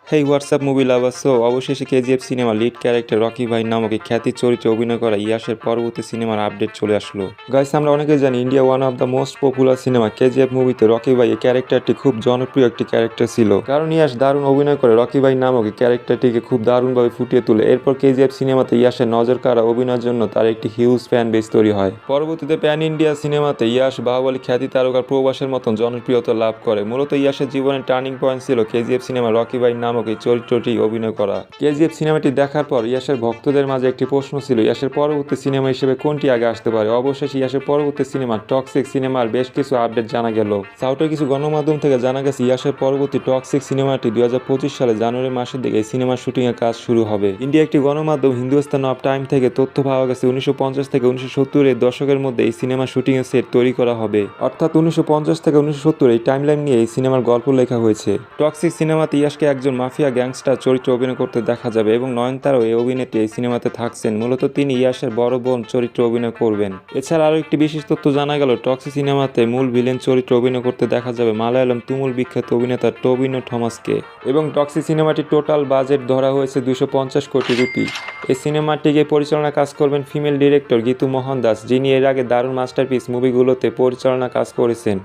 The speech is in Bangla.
হেই হোয়াটসঅ্যাপ মুভি লাভার। সো অবশেষে কেজিএফ সিনেমার লিড ক্যারেক্টার রকি ভাই নামক এই খ্যাতির চরিত্রে অভিনয় করা ইয়াসের পরবর্তী সিনেমার আপডেট চলে আসলো। গাইস, আমরা অনেকেই জানি India one of the most popular cinema KGF মুভিতে রকি ভাই এই ক্যারেক্টারটি খুব জনপ্রিয় একটি ক্যারেক্টার ছিল, কারণ ইয়াস দারুণ অভিনয় করে রকি ভাই নামক এই ক্যারেক্টারটিকে খুব দারুণভাবে ফুটিয়ে তোলে। এরপর কেজিএফ সিনেমাতে ইয়াসের নজর কাড়া অভিনয়ের জন্য তার একটি হিউজ ফ্যান বেস তৈরি হয়। পরবর্তীতে প্যান ইন্ডিয়া সিনেমাতে ইয়াস বাহুবলী খ্যাতি তারকার প্রবাসের মতন জনপ্রিয়তা লাভ করে। মূলত ইয়াসের জীবনের টার্নিং পয়েন্ট ছিল কেজিএফ সিনেমা রকি ভাই নামক এই চরিত্রটি অভিনয় করা। কেজিএফ সিনেমাটি দেখার পর ইয়াসের ভক্তদের মাঝে একটি প্রশ্ন ছিল, ইয়াসের পরবর্তী সিনেমা হিসেবে কোনটি আগে আসতে পারে। অবশেষে ইয়াসের পরবর্তী সিনেমা টক্সিক সিনেমার বেশ কিছু আপডেট জানা গেল। সাউথের কিছু গণমাধ্যম থেকে জানা গেছে ইয়াসের পরবর্তী টক্সিক সিনেমাটি 2025 সালে জানুয়ারি মাসের দিকে এই সিনেমার শুটিং এর কাজ শুরু হবে। ইন্ডিয়া একটি গণমাধ্যম হিন্দুস্তান অফ টাইম থেকে তথ্য পাওয়া গেছে 1950 থেকে 1970 এর দশকের মধ্যে এই সিনেমা শুটিং এর সেট তৈরি করা হবে, অর্থাৎ 1950 থেকে 1970 এই টাইমলাইন নিয়ে এই সিনেমার গল্প লেখা হয়েছে। টক্সিক সিনেমাতে ইয়াসকে একজন মাফিয়া গ্যাংস্টার চরিত্রে অভিনয় করতে দেখা যাবে এবং নয়নতারাও এই অভিনেত্রী এই সিনেমাতে থাকছেন। মূলত তিনি ইয়াসের বড় বোন চরিত্রে অভিনয় করবেন। এছাড়া আরও একটি বিশেষ তথ্য জানা গেল, টক্সিক সিনেমাতে মূল ভিলেন চরিত্রে অভিনয় করতে দেখা যাবে মালায়ালাম তুমুল বিখ্যাত অভিনেতা টবিনো থমাসকে। এবং টক্সিক সিনেমাটির টোটাল বাজেট ধরা হয়েছে 250 কোটি রুপি। এই সিনেমাটিকে পরিচালনা কাজ করবেন ফিমেল ডিরেক্টর গীতু মোহন দাস, যিনি এর আগে দারুণ মাস্টারপিস মুভিগুলোতে পরিচালনা কাজ করেছেন।